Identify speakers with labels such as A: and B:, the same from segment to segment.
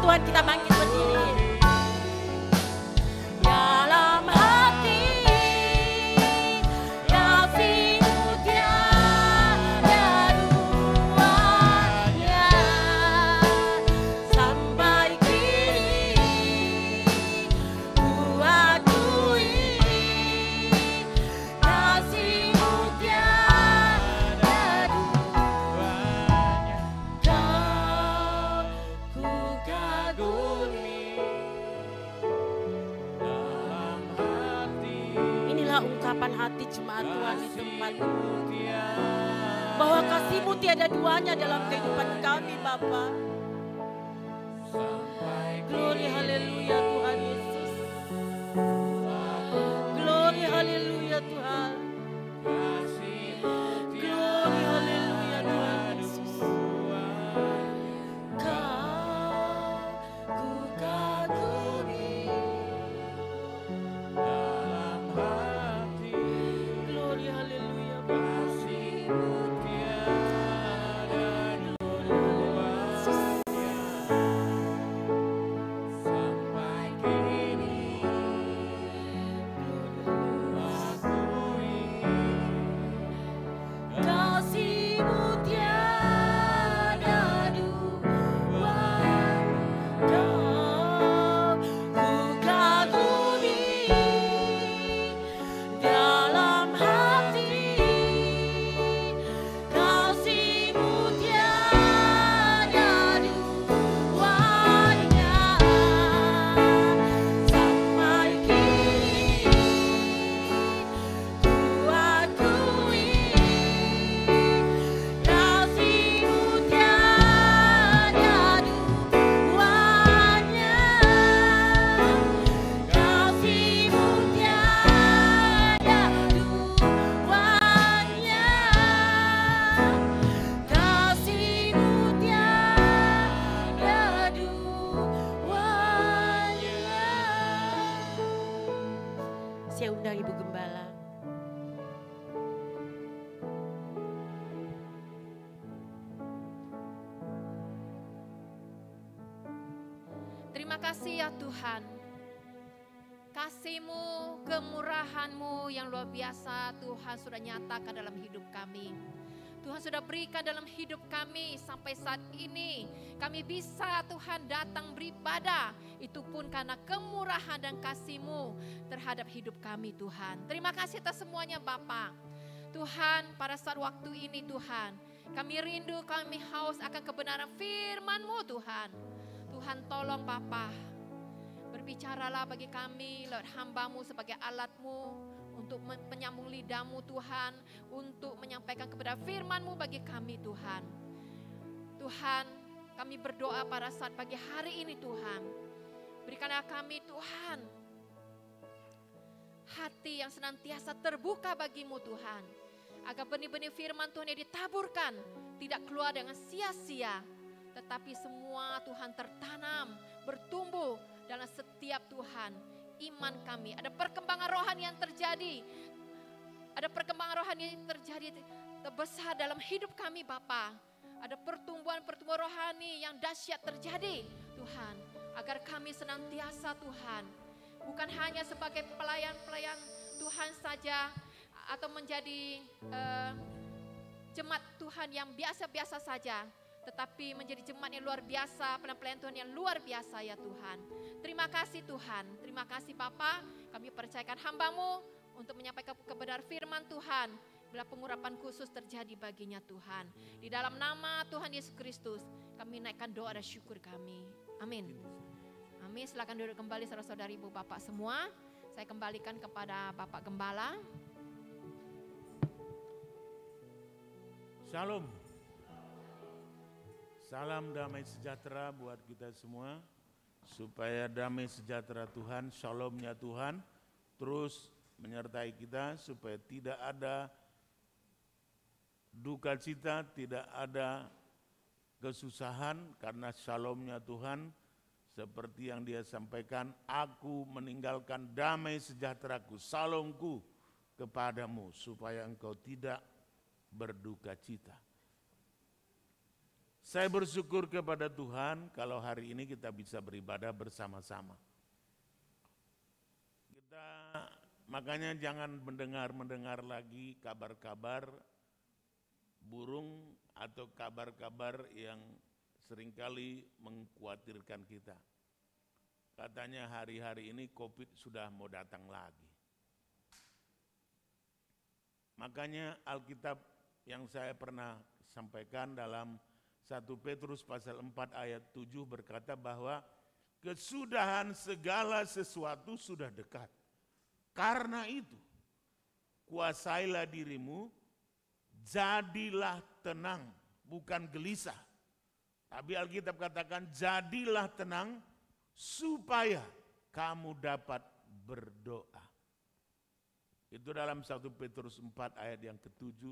A: Tuhan, kita bangkit berdiri. Dalam hati kasih-Mu tiada duanya, sampai kini ku akui kasih-Mu tiada duanya. Kau ku kagumi dalam hati. Inilah ungkapan hati jemaat Tuhan di tempat ini, bahwa kasih-Mu tiada duanya dalam kehidupan kami, Bapa. Glory haleluya Tuhan Yesus. Glory haleluya Tuhan. Glory haleluya Tuhan Yesus. Kau ku kagumi dalam hati. Glory haleluya kasih-Mu tiada duanya, sampai kini kasih-Mu tiada duanya. Kau ku kagumi dalam hati, kasih-Mu tiada duanya, sampai kini ku akui kasih-Mu tiada duanya, kasih-Mu tiada duanya, kasih-Mu tiada duanya. Saya undang Ibu Gembala.
B: Terima kasih ya Tuhan. Kasih-Mu, kemurahan-Mu yang luar biasa Tuhan sudah nyatakan dalam hidup kami. Tuhan sudah berikan dalam hidup kami sampai saat ini. Kami bisa Tuhan datang beribadah. Itu pun karena kemurahan dan kasih-Mu terhadap hidup kami Tuhan. Terima kasih atas semuanya Bapa. Tuhan, pada saat waktu ini Tuhan, kami rindu, kami haus akan kebenaran firman-Mu Tuhan. Tuhan tolong Bapa, berbicaralah bagi kami lewat hamba-Mu sebagai alat-Mu untuk menyambung lidah-Mu Tuhan, untuk menyampaikan kepada firman-Mu bagi kami Tuhan. Tuhan, kami berdoa pada saat pagi hari ini Tuhan, berikanlah kami Tuhan hati yang senantiasa terbuka bagi-Mu Tuhan, agar benih-benih firman Tuhan yang ditaburkan tidak keluar dengan sia-sia, tetapi semua Tuhan tertanam, bertumbuh dalam setiap Tuhan iman kami. Ada perkembangan rohani yang terjadi. Ada perkembangan rohani yang terjadi terbesar dalam hidup kami Bapa. Ada pertumbuhan-pertumbuhan rohani yang dahsyat terjadi Tuhan. Agar kami senantiasa Tuhan, bukan hanya sebagai pelayan-pelayan Tuhan saja, atau menjadi jemaat Tuhan yang biasa-biasa saja, tetapi menjadi jemaat yang luar biasa, pelayan Tuhan yang luar biasa ya Tuhan. Terima kasih Tuhan, terima kasih Bapa. Kami percayakan hamba-Mu untuk menyampaikan kebenaran firman Tuhan. Bila pengurapan khusus terjadi baginya Tuhan. Di dalam nama Tuhan Yesus Kristus, kami naikkan doa dan syukur kami. Amin. Amin, silakan duduk kembali saudara-saudari ibu bapak semua. Saya kembalikan kepada Bapak Gembala.
C: Shalom. Salam damai sejahtera buat kita semua. Supaya damai sejahtera Tuhan, shalomnya Tuhan terus menyertai kita. Supaya tidak ada duka cita, tidak ada kesusahan, karena shalomnya Tuhan seperti yang Dia sampaikan, aku meninggalkan damai sejahteraku, salomku kepadamu, supaya engkau tidak berduka cita. Saya bersyukur kepada Tuhan kalau hari ini kita bisa beribadah bersama-sama. Makanya jangan mendengar lagi kabar-kabar burung atau kabar-kabar yang seringkali mengkhawatirkan kita. Katanya hari-hari ini COVID sudah mau datang lagi. Makanya Alkitab yang saya pernah sampaikan dalam 1 Petrus pasal 4 ayat 7 berkata bahwa kesudahan segala sesuatu sudah dekat. Karena itu, kuasailah dirimu, jadilah tenang, bukan gelisah. Tapi Alkitab katakan jadilah tenang supaya kamu dapat berdoa. Itu dalam 1 Petrus 4 ayat yang ke-7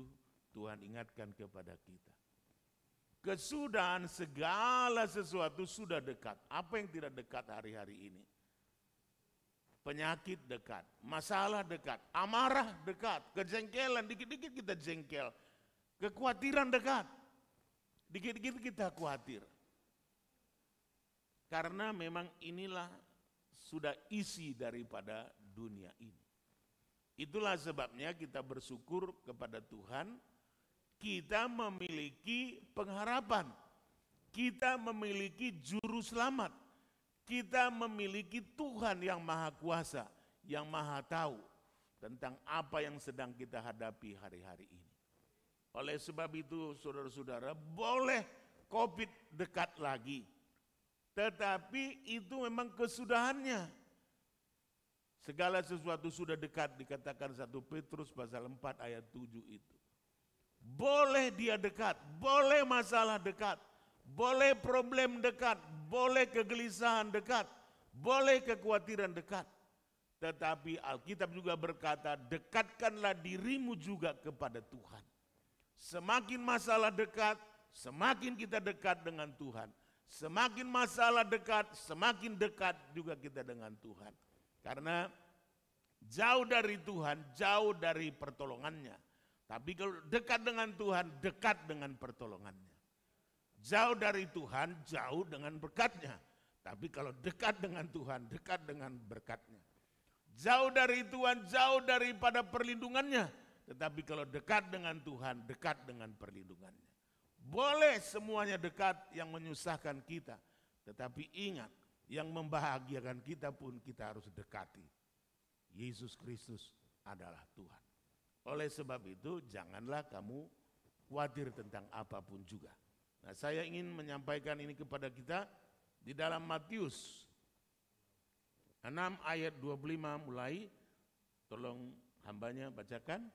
C: Tuhan ingatkan kepada kita. Kesudahan segala sesuatu sudah dekat. Apa yang tidak dekat hari-hari ini? Penyakit dekat, masalah dekat, amarah dekat, kejengkelan, dikit-dikit kita jengkel. Kekhawatiran dekat, dikit-dikit kita khawatir. Karena memang inilah sudah isi daripada dunia ini. Itulah sebabnya kita bersyukur kepada Tuhan, kita memiliki pengharapan, kita memiliki juru selamat, kita memiliki Tuhan yang maha kuasa, yang maha tahu tentang apa yang sedang kita hadapi hari-hari ini. Oleh sebab itu saudara-saudara, boleh COVID dekat lagi, tetapi itu memang kesudahannya. Segala sesuatu sudah dekat, dikatakan 1 Petrus pasal 4 ayat 7 itu. Boleh dia dekat, boleh masalah dekat, boleh problem dekat, boleh kegelisahan dekat, boleh kekhawatiran dekat. Tetapi Alkitab juga berkata, dekatkanlah dirimu juga kepada Tuhan. Semakin masalah dekat, semakin kita dekat dengan Tuhan. Semakin masalah dekat, semakin dekat juga kita dengan Tuhan. Karena jauh dari Tuhan, jauh dari pertolongannya. Tapi kalau dekat dengan Tuhan, dekat dengan pertolongannya. Jauh dari Tuhan, jauh dengan berkatnya. Tapi kalau dekat dengan Tuhan, dekat dengan berkatnya. Jauh dari Tuhan, jauh daripada perlindungannya. Tetapi kalau dekat dengan Tuhan, dekat dengan perlindungannya. Boleh semuanya dekat yang menyusahkan kita. Tetapi ingat, yang membahagiakan kita pun kita harus dekati. Yesus Kristus adalah Tuhan. Oleh sebab itu, janganlah kamu khawatir tentang apapun juga. Nah, saya ingin menyampaikan ini kepada kita di dalam Matius 6 ayat 25 mulai. Tolong hambanya bacakan.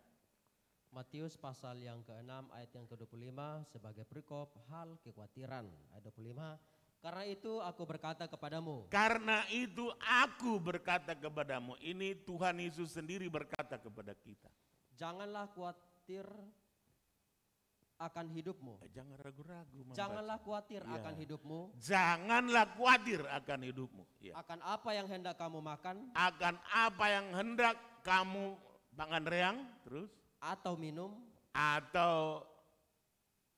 D: Matius pasal yang ke-6 ayat yang ke-25 sebagai perikop hal kekhawatiran. Ayat 25, karena itu aku berkata kepadamu.
C: Karena itu aku berkata kepadamu. Ini Tuhan Yesus sendiri berkata kepada kita.
D: Janganlah khawatir akan hidupmu.
C: Jangan ragu-ragu.
D: Janganlah khawatir
C: Ya.
D: akan hidupmu.
C: Janganlah khawatir akan hidupmu. Ya.
D: Akan apa yang hendak kamu makan.
C: Akan apa yang hendak kamu makan reang, terus.
D: Atau minum.
C: Atau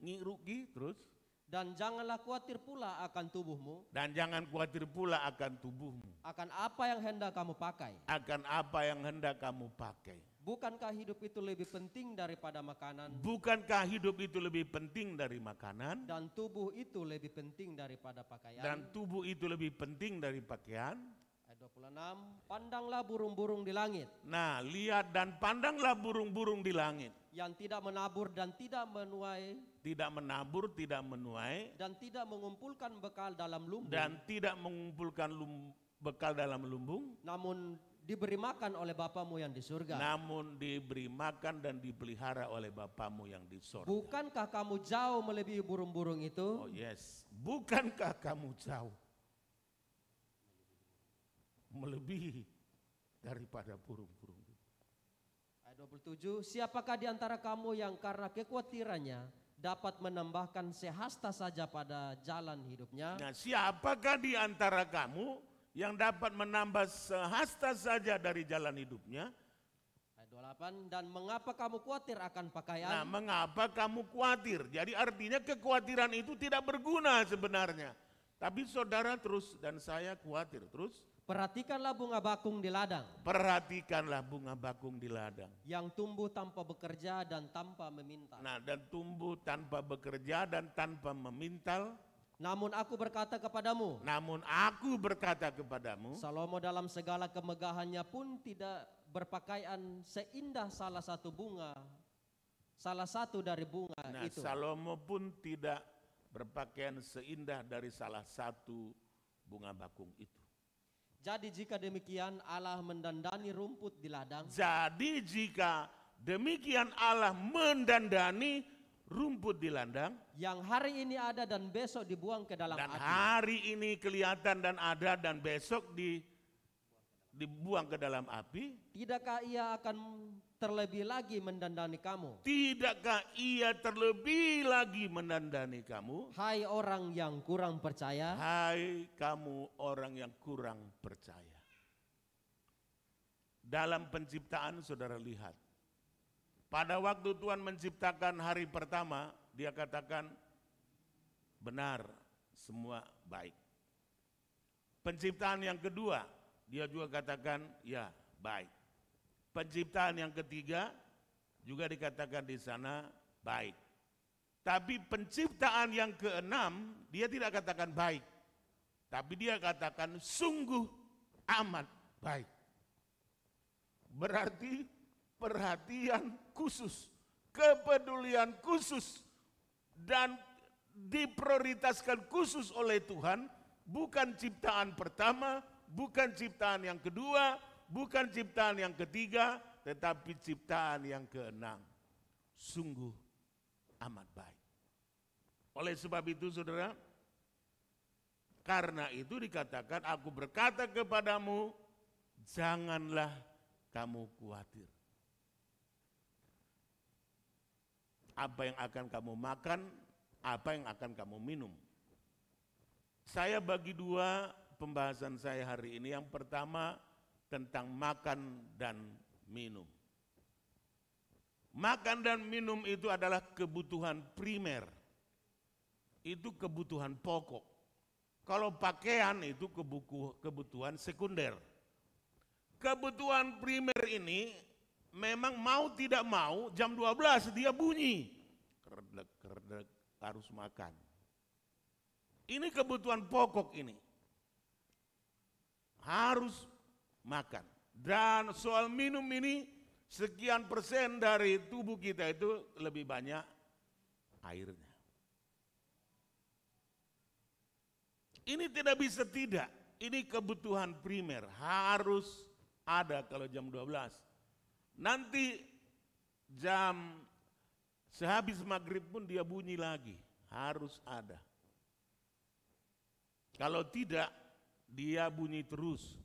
C: ngiruki, terus.
D: Dan janganlah khawatir pula akan tubuhmu.
C: Dan jangan khawatir pula akan tubuhmu.
D: Akan apa yang hendak kamu pakai.
C: Akan apa yang hendak kamu pakai.
D: Bukankah hidup itu lebih penting daripada makanan?
C: Bukankah hidup itu lebih penting dari makanan?
D: Dan tubuh itu lebih penting daripada pakaian?
C: Dan tubuh itu lebih penting dari pakaian?
D: Ayat 26, pandanglah burung-burung di langit.
C: Nah, lihat dan pandanglah burung-burung di langit.
D: Yang tidak menabur dan tidak menuai.
C: Tidak menabur, tidak menuai.
D: Dan tidak mengumpulkan bekal dalam lumbung.
C: Dan tidak mengumpulkan bekal dalam lumbung.
D: Namun diberi makan oleh Bapamu yang di surga.
C: Namun diberi makan dan dipelihara oleh Bapamu yang di surga.
D: Bukankah kamu jauh melebihi burung-burung itu?
C: Oh yes, bukankah kamu jauh melebihi daripada burung-burung itu?
D: Ayat 27, siapakah di antara kamu yang karena kekhawatirannya dapat menambahkan sehasta saja pada jalan hidupnya?
C: Nah, siapakah di antara kamu yang dapat menambah sehasta saja dari jalan hidupnya?
D: Ayat 8, dan mengapa kamu khawatir akan pakaian?
C: Nah, mengapa kamu khawatir? Jadi artinya kekhawatiran itu tidak berguna sebenarnya. Tapi saudara terus dan saya khawatir terus.
D: Perhatikanlah bunga bakung di ladang,
C: Perhatikanlah bunga bakung di ladang.
D: yang tumbuh tanpa bekerja dan tanpa memintal.
C: Nah, dan tumbuh tanpa bekerja dan tanpa memintal.
D: Namun aku berkata kepadamu,
C: Namun aku berkata kepadamu,
D: Salomo dalam segala kemegahannya pun tidak berpakaian seindah salah satu dari bunga
C: nah,
D: itu.
C: Salomo pun tidak berpakaian seindah dari salah satu bunga bakung itu.
D: Jadi jika demikian Allah mendandani rumput di ladang,
C: Jadi jika demikian Allah mendandani rumput di ladang,
D: yang hari ini ada dan besok dibuang ke dalam
C: dan
D: api.
C: hari ini kelihatan dan ada dan besok dibuang ke dalam api,
D: Tidakkah ia akan terlebih lagi mendandani kamu?
C: tidakkah ia terlebih lagi mendandani kamu?
D: Hai orang yang kurang percaya,
C: Hai kamu orang yang kurang percaya. Dalam penciptaan saudara lihat, pada waktu Tuhan menciptakan hari pertama, dia katakan benar, semua baik. Penciptaan yang kedua, dia juga katakan ya baik. Penciptaan yang ketiga juga dikatakan di sana baik. Tapi penciptaan yang keenam, dia tidak katakan baik. Tapi dia katakan sungguh amat baik. Berarti perhatian khusus, kepedulian khusus, dan diprioritaskan khusus oleh Tuhan, bukan ciptaan pertama, bukan ciptaan yang kedua, bukan ciptaan yang ketiga, tetapi ciptaan yang keenam. Sungguh amat baik. Oleh sebab itu saudara, karena itu dikatakan aku berkata kepadamu, janganlah kamu khawatir. Apa yang akan kamu makan, apa yang akan kamu minum. Saya bagi dua pembahasan saya hari ini. Yang pertama tentang makan dan minum. Makan dan minum itu adalah kebutuhan primer. Itu kebutuhan pokok. Kalau pakaian itu kebutuhan sekunder. Kebutuhan primer ini memang mau tidak mau jam 12 dia bunyi. Kerdek-kerdek harus makan. Ini kebutuhan pokok ini. Harus makan. Dan soal minum ini sekian persen dari tubuh kita itu lebih banyak airnya. Ini tidak bisa tidak. Ini kebutuhan primer. Harus ada kalau jam 12. Nanti jam sehabis maghrib pun dia bunyi lagi. Harus ada. Kalau tidak, dia bunyi terus.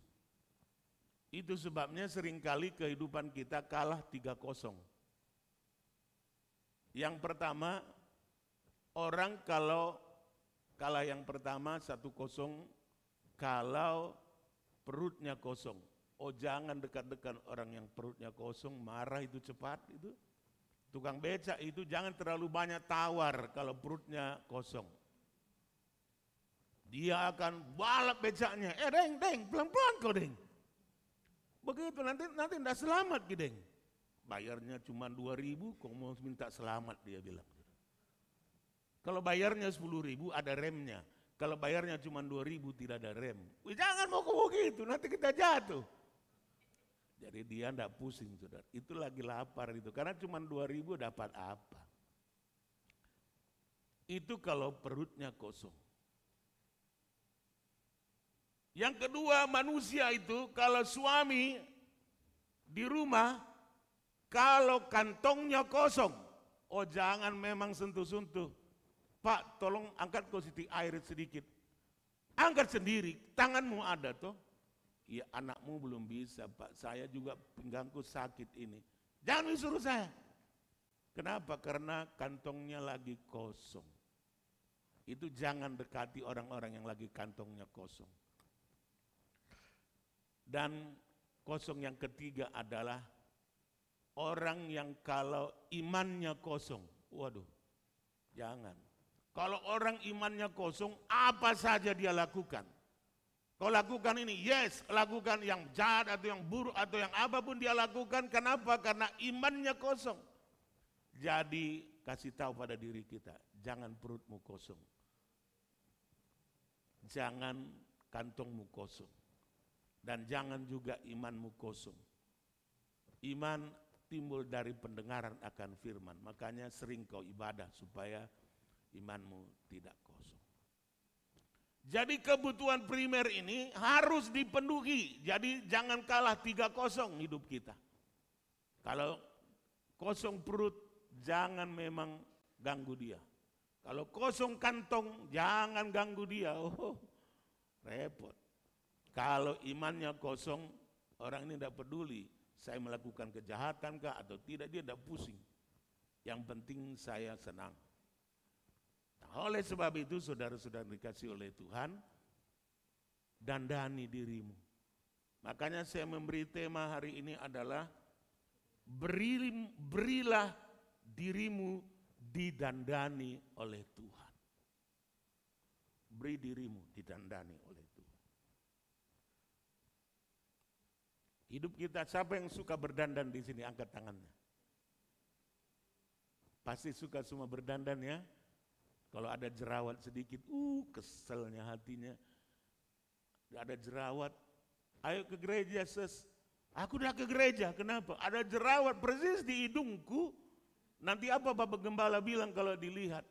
C: Itu sebabnya seringkali kehidupan kita kalah 3-0. Yang pertama, orang kalau kalah yang pertama 1-0, kalau perutnya kosong. Oh jangan dekat-dekat orang yang perutnya kosong, marah itu cepat itu. Tukang becak itu jangan terlalu banyak tawar kalau perutnya kosong. Dia akan balap becaknya, deng, pelan-pelan kau deng. Begitu nanti tidak selamat deng. Bayarnya cuma 2.000, kau mau minta selamat dia bilang. Kalau bayarnya 10.000 ada remnya. Kalau bayarnya cuma 2.000 tidak ada rem. Jangan mau begitu, nanti kita jatuh. Jadi dia tidak pusing saudara. Itu lagi lapar itu, karena cuma 2.000 dapat apa. Itu kalau perutnya kosong. Yang kedua, manusia itu kalau suami di rumah, kalau kantongnya kosong, oh jangan memang sentuh-sentuh. Pak tolong angkat kau siti air sedikit. Angkat sendiri, tanganmu ada toh. Ya anakmu belum bisa Pak, saya juga pinggangku sakit ini. Jangan disuruh saya. Kenapa? Karena kantongnya lagi kosong. Itu jangan dekati orang-orang yang lagi kantongnya kosong. Dan kosong yang ketiga adalah orang yang kalau imannya kosong. Waduh, jangan. Kalau orang imannya kosong, apa saja dia lakukan. Kau lakukan ini, yes, lakukan yang jahat atau yang buruk atau yang apapun dia lakukan. Kenapa? Karena imannya kosong. Jadi kasih tahu pada diri kita, jangan perutmu kosong. Jangan kantongmu kosong. Dan jangan juga imanmu kosong. Iman timbul dari pendengaran akan firman. Makanya sering kau ibadah supaya imanmu tidak kosong. Jadi kebutuhan primer ini harus dipenuhi. Jadi jangan kalah 3-0 hidup kita. Kalau kosong perut, jangan memang ganggu dia. Kalau kosong kantong, jangan ganggu dia. Oh, repot. Kalau imannya kosong, orang ini tidak peduli. Saya melakukan kejahatan kah atau tidak, dia tidak pusing. Yang penting saya senang. Nah, oleh sebab itu saudara-saudara dikasih oleh Tuhan, dandani dirimu. Makanya saya memberi tema hari ini adalah berilah dirimu didandani oleh Tuhan. Beri dirimu didandani oleh Tuhan. Hidup kita, siapa yang suka berdandan di sini? Angkat tangannya. Pasti suka semua berdandan ya. Kalau ada jerawat sedikit, keselnya hatinya. Ada jerawat, ayo ke gereja sis. Aku udah ke gereja, kenapa? Ada jerawat persis di hidungku. Nanti apa Bapak Gembala bilang kalau dilihat?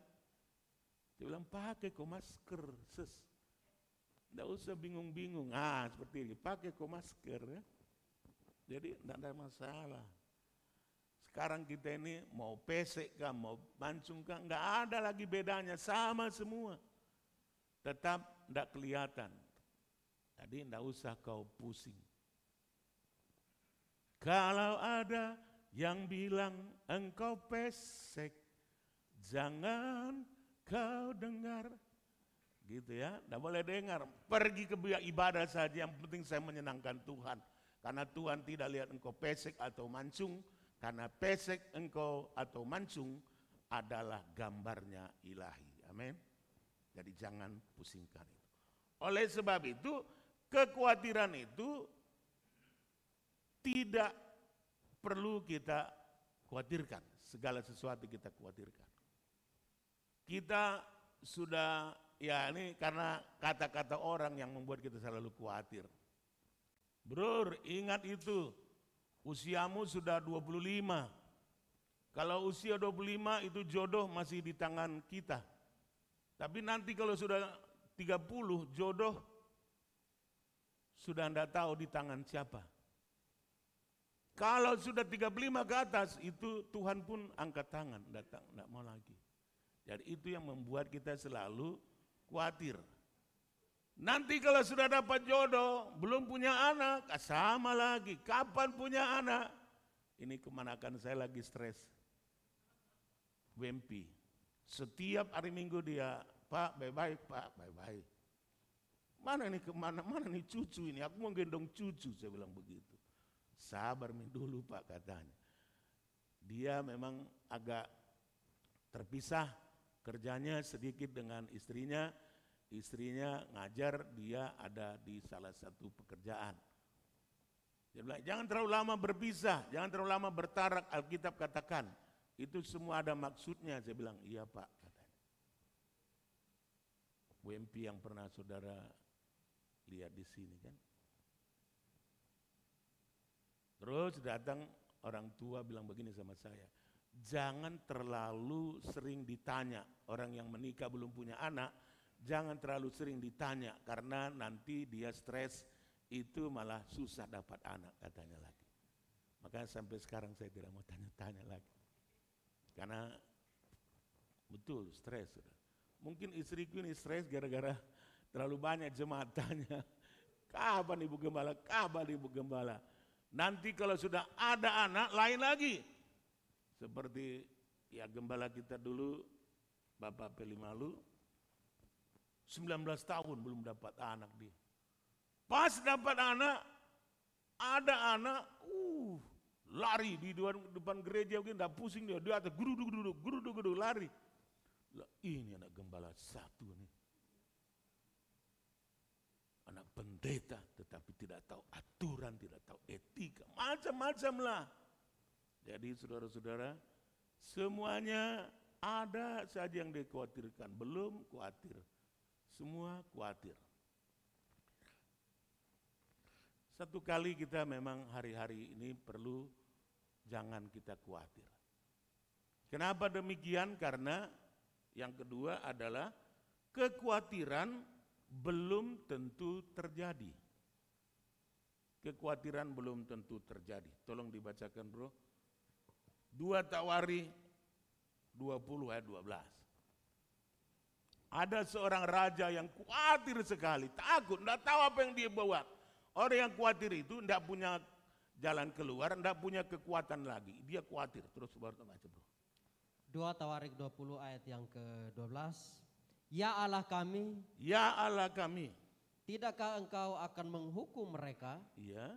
C: Dia bilang pakai kok masker sis. Tidak usah bingung-bingung. Seperti ini, pakai kok masker ya. Jadi tidak ada masalah. Sekarang kita ini mau pesek kah, mau mancung kah, enggak ada lagi bedanya, sama semua. Tetap tidak kelihatan. Jadi tidak usah kau pusing. Kalau ada yang bilang engkau pesek, jangan kau dengar. Gitu ya, tidak boleh dengar. Pergi ke ibadah saja, yang penting saya menyenangkan Tuhan. Karena Tuhan tidak lihat engkau pesek atau mancung, karena pesek engkau atau mancung adalah gambarnya ilahi. Amin. Jadi jangan pusingkan itu. Oleh sebab itu, kekhawatiran itu tidak perlu kita khawatirkan. Segala sesuatu kita khawatirkan. Kita sudah, ya ini karena kata-kata orang yang membuat kita selalu khawatir. Bro, ingat itu, usiamu sudah 25. Kalau usia 25 itu jodoh masih di tangan kita. Tapi nanti kalau sudah 30, jodoh sudah tidak tahu di tangan siapa. Kalau sudah 35 ke atas, itu Tuhan pun angkat tangan, datang, tidak mau lagi. Jadi itu yang membuat kita selalu khawatir. Nanti kalau sudah dapat jodoh, belum punya anak, sama lagi. Kapan punya anak? Ini kemanakan saya lagi stres. Wempi. Setiap hari Minggu dia, Pak, baik-baik, Pak, baik-baik. Mana nih kemana, mana nih cucu ini? Aku mau gendong cucu, saya bilang begitu. Sabar dulu Pak katanya. Dia memang agak terpisah kerjanya sedikit dengan istrinya. Istrinya ngajar, dia ada di salah satu pekerjaan. Dia bilang, jangan terlalu lama berpisah, jangan terlalu lama bertarak, Alkitab katakan. Itu semua ada maksudnya. Saya bilang, iya Pak, katanya. WMP yang pernah saudara lihat di sini kan. Terus datang orang tua bilang begini sama saya, jangan terlalu sering ditanya, orang yang menikah belum punya anak, jangan terlalu sering ditanya karena nanti dia stres, itu malah susah dapat anak katanya lagi. Makanya sampai sekarang saya tidak mau tanya-tanya lagi. Karena betul stres. Mungkin istriku ini stres gara-gara terlalu banyak jemaat tanya. Kapan Ibu Gembala? Kapan Ibu Gembala? Nanti kalau sudah ada anak lain lagi. Seperti ya gembala kita dulu, Bapak Pelimalu, 19 tahun belum dapat anak dia. Pas dapat anak, ada anak, lari di depan gereja, mungkin tidak pusing dia, di atas geruduk lari. Lah, ini anak gembala satu nih. Anak pendeta tetapi tidak tahu aturan, tidak tahu etika, macam-macam lah. Jadi saudara-saudara, semuanya ada saja yang dikhawatirkan, belum khawatir. Semua khawatir. Satu kali kita memang hari-hari ini perlu jangan kita khawatir. Kenapa demikian? Karena yang kedua adalah kekhawatiran belum tentu terjadi. Kekhawatiran belum tentu terjadi. Tolong dibacakan bro. 2 Tawari 20 ayat 12. Ada seorang raja yang khawatir sekali, takut, tidak tahu apa yang dia bawa. Orang yang khawatir itu tidak punya jalan keluar, tidak punya kekuatan lagi. Dia khawatir, terus baru baca bro.
D: 2 Tawarik 20 ayat yang ke-12. Ya Allah kami,
C: Ya Allah kami.
D: tidakkah engkau akan menghukum mereka?
C: Ya.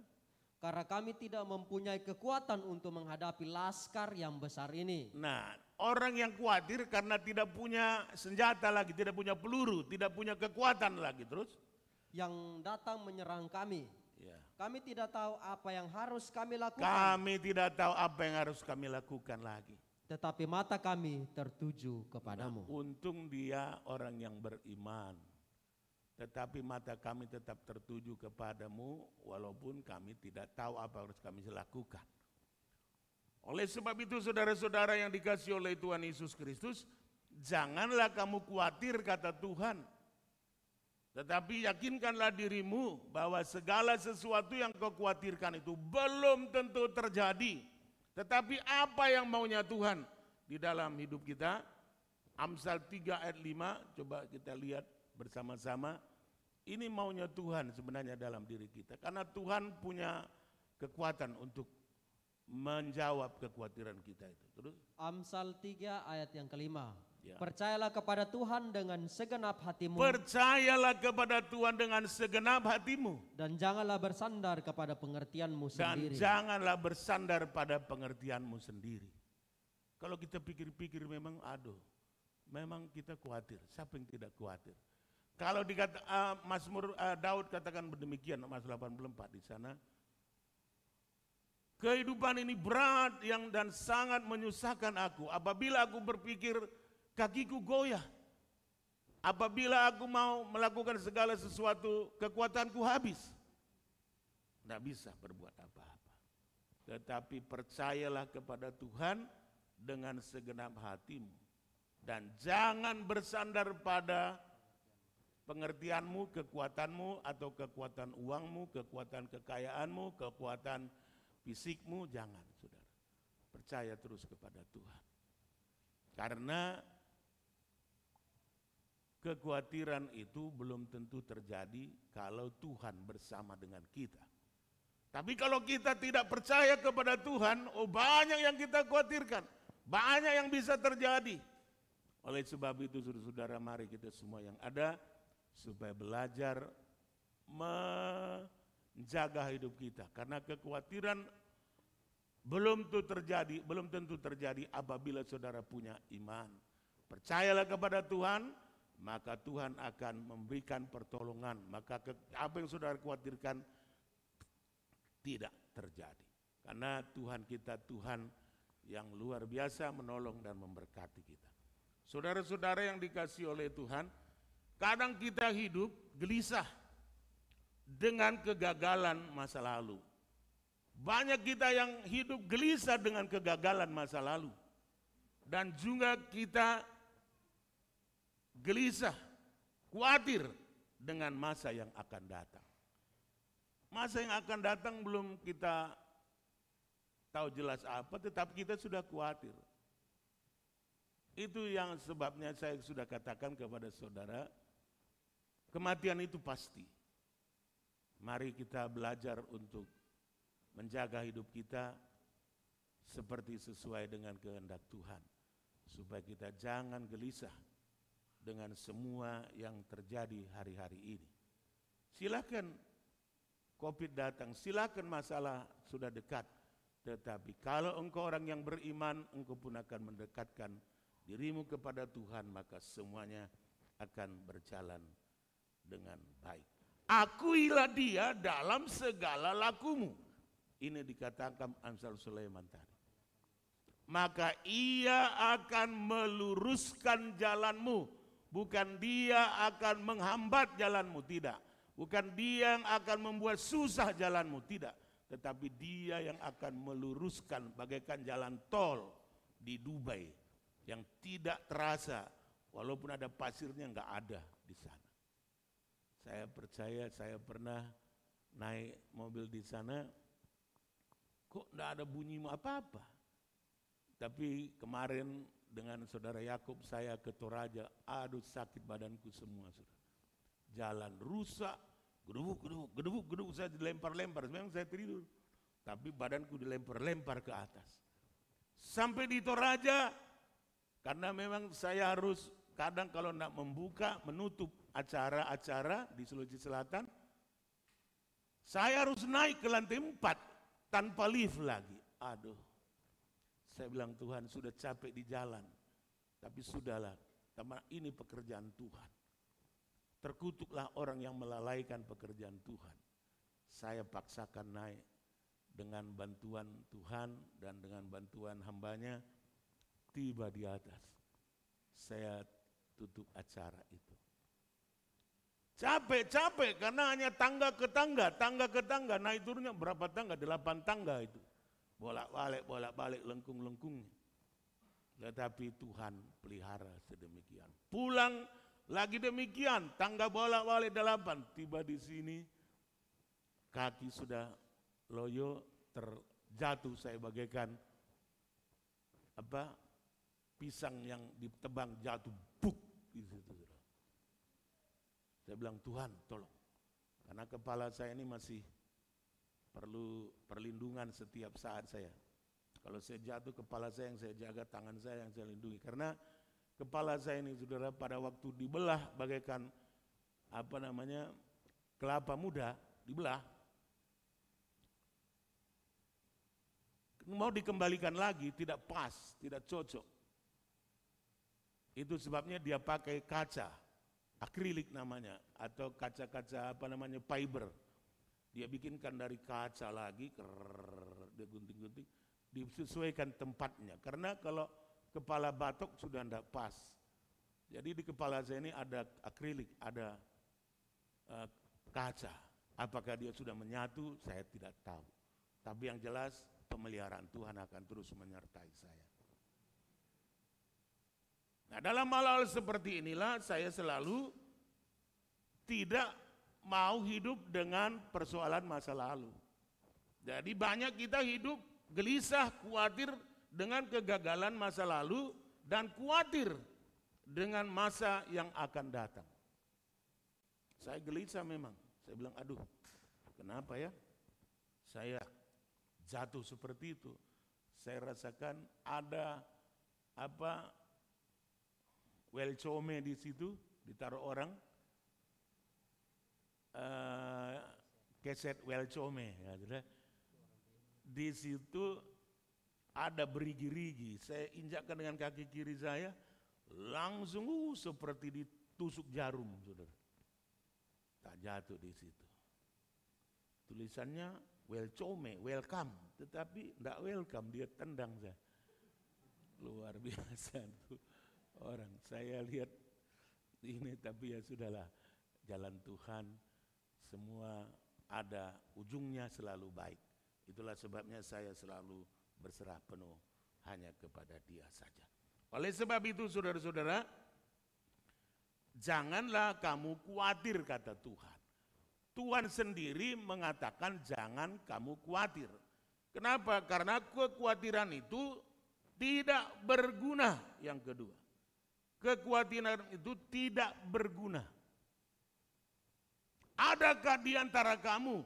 D: Karena kami tidak mempunyai kekuatan untuk menghadapi laskar yang besar ini.
C: Nah, orang yang khawatir karena tidak punya senjata lagi, tidak punya peluru, tidak punya kekuatan lagi, terus?
D: Yang datang menyerang kami.
C: Ya.
D: Kami tidak tahu apa yang harus kami lakukan.
C: Kami tidak tahu apa yang harus kami lakukan lagi.
D: Tetapi mata kami tertuju kepadamu.
C: Untung dia orang yang beriman. Tetapi mata kami tetap tertuju kepadamu walaupun kami tidak tahu apa harus kami lakukan. Oleh sebab itu saudara-saudara yang dikasihi oleh Tuhan Yesus Kristus, janganlah kamu khawatir kata Tuhan. Tetapi yakinkanlah dirimu bahwa segala sesuatu yang kau khawatirkan itu belum tentu terjadi. Tetapi apa yang maunya Tuhan di dalam hidup kita? Amsal 3 ayat 5, coba kita lihat bersama-sama. Ini maunya Tuhan sebenarnya dalam diri kita. Karena Tuhan punya kekuatan untuk menjawab kekhawatiran kita itu. Terus?
D: Amsal 3 ayat yang kelima.
C: Ya.
D: Percayalah kepada Tuhan dengan segenap hatimu.
C: Percayalah kepada Tuhan dengan segenap hatimu.
D: Dan janganlah bersandar kepada pengertianmu
C: Dan
D: sendiri.
C: janganlah bersandar pada pengertianmu sendiri. Kalau kita pikir-pikir memang memang kita khawatir. Siapa yang tidak khawatir? Kalau dikata Mazmur Daud katakan demikian, Mazmur 84 di sana. Kehidupan ini berat dan sangat menyusahkan aku. Apabila aku berpikir kakiku goyah. Apabila aku mau melakukan segala sesuatu, kekuatanku habis. Tidak bisa berbuat apa-apa. Tetapi percayalah kepada Tuhan dengan segenap hatimu. Dan jangan bersandar pada pengertianmu, kekuatanmu, atau kekuatan uangmu, kekuatan kekayaanmu, kekuatan fisikmu, jangan saudara. Percaya terus kepada Tuhan. Karena kekhawatiran itu belum tentu terjadi kalau Tuhan bersama dengan kita. Tapi kalau kita tidak percaya kepada Tuhan, banyak yang kita khawatirkan. Banyak yang bisa terjadi. Oleh sebab itu saudara-saudara, mari kita semua yang ada supaya belajar menjaga hidup kita. Karena kekhawatiran belum tentu terjadi apabila saudara punya iman. Percayalah kepada Tuhan, maka Tuhan akan memberikan pertolongan. Maka apa yang saudara khawatirkan tidak terjadi. Karena Tuhan kita Tuhan yang luar biasa menolong dan memberkati kita. Saudara-saudara yang dikasihi oleh Tuhan, kadang kita hidup gelisah dengan kegagalan masa lalu. Banyak kita yang hidup gelisah dengan kegagalan masa lalu. Dan juga kita gelisah, khawatir dengan masa yang akan datang. Masa yang akan datang belum kita tahu jelas apa, tetapi kita sudah khawatir. Itu yang sebabnya saya sudah katakan kepada saudara, kematian itu pasti. Mari kita belajar untuk menjaga hidup kita seperti sesuai dengan kehendak Tuhan. Supaya kita jangan gelisah dengan semua yang terjadi hari-hari ini. Silakan COVID datang, silakan masalah sudah dekat. Tetapi kalau engkau orang yang beriman, engkau pun akan mendekatkan dirimu kepada Tuhan, maka semuanya akan berjalan dengan baik. Akuilah dia dalam segala lakumu. Ini dikatakan Amsal Sulaiman tadi. Maka ia akan meluruskan jalanmu. Bukan dia akan menghambat jalanmu, tidak. Bukan dia yang akan membuat susah jalanmu, tidak. Tetapi dia yang akan meluruskan bagaikan jalan tol di Dubai yang tidak terasa walaupun ada pasirnya nggak ada di sana. Saya percaya, saya pernah naik mobil di sana, kok nggak ada bunyi apa-apa. Tapi kemarin dengan saudara Yakub saya ke Toraja, aduh sakit badanku semua sudah. Jalan rusak. Gedebuk, saya dilempar-lempar, memang saya tidur. Tapi badanku dilempar-lempar ke atas. Sampai di Toraja, karena memang saya harus kadang kalau tidak membuka, menutup acara-acara di Sulawesi Selatan, saya harus naik ke lantai 4 tanpa lift lagi. Aduh, saya bilang Tuhan sudah capek di jalan, tapi sudahlah, ini pekerjaan Tuhan. Terkutuklah orang yang melalaikan pekerjaan Tuhan. Saya paksakan naik dengan bantuan Tuhan dan dengan bantuan hambanya, tiba di atas. Saya tutup acara itu. Capek karena hanya tangga ke tangga, naik turunnya berapa tangga? 8 tangga itu. Bolak-balik, lengkung-lengkungnya. Tetapi Tuhan pelihara sedemikian. Pulang lagi demikian, tangga bolak-balik 8. Tiba di sini, kaki sudah loyo, terjatuh saya bagaikan pisang yang ditebang jatuh, buk di situ. Saya bilang Tuhan tolong, karena kepala saya ini masih perlu perlindungan setiap saat saya. Kalau saya jatuh, kepala saya yang saya jaga, tangan saya yang saya lindungi, karena kepala saya ini saudara pada waktu dibelah bagaikan kelapa muda dibelah, mau dikembalikan lagi tidak pas, tidak cocok. Itu sebabnya dia pakai kaca akrilik namanya, atau kaca-kaca fiber. Dia bikinkan dari kaca lagi, dia gunting-gunting, disesuaikan tempatnya. Karena kalau kepala batok sudah tidak pas. Jadi di kepala saya ini ada akrilik, ada kaca. Apakah dia sudah menyatu, saya tidak tahu. Tapi yang jelas pemeliharaan Tuhan akan terus menyertai saya. Nah, dalam hal-hal seperti inilah saya selalu tidak mau hidup dengan persoalan masa lalu. Jadi banyak kita hidup gelisah, khawatir dengan kegagalan masa lalu dan khawatir dengan masa yang akan datang. Saya gelisah memang. Saya bilang, aduh, kenapa ya saya jatuh seperti itu? Saya rasakan ada welcome di situ, ditaruh orang, keset welcome, ya, di situ ada berigi-rigi. Saya injakkan dengan kaki kiri saya, langsung seperti ditusuk jarum, saudara. Tak jatuh di situ. Tulisannya welcome, tetapi tidak welcome, dia tendang saya. Luar biasa tuh orang. Saya lihat ini, tapi ya sudahlah, jalan Tuhan semua ada ujungnya selalu baik. Itulah sebabnya saya selalu berserah penuh hanya kepada Dia saja. Oleh sebab itu saudara-saudara, janganlah kamu khawatir, kata Tuhan. Tuhan sendiri mengatakan jangan kamu khawatir. Kenapa? Karena kekhawatiran itu tidak berguna. Yang kedua, kekhawatiran itu tidak berguna. Adakah di antara kamu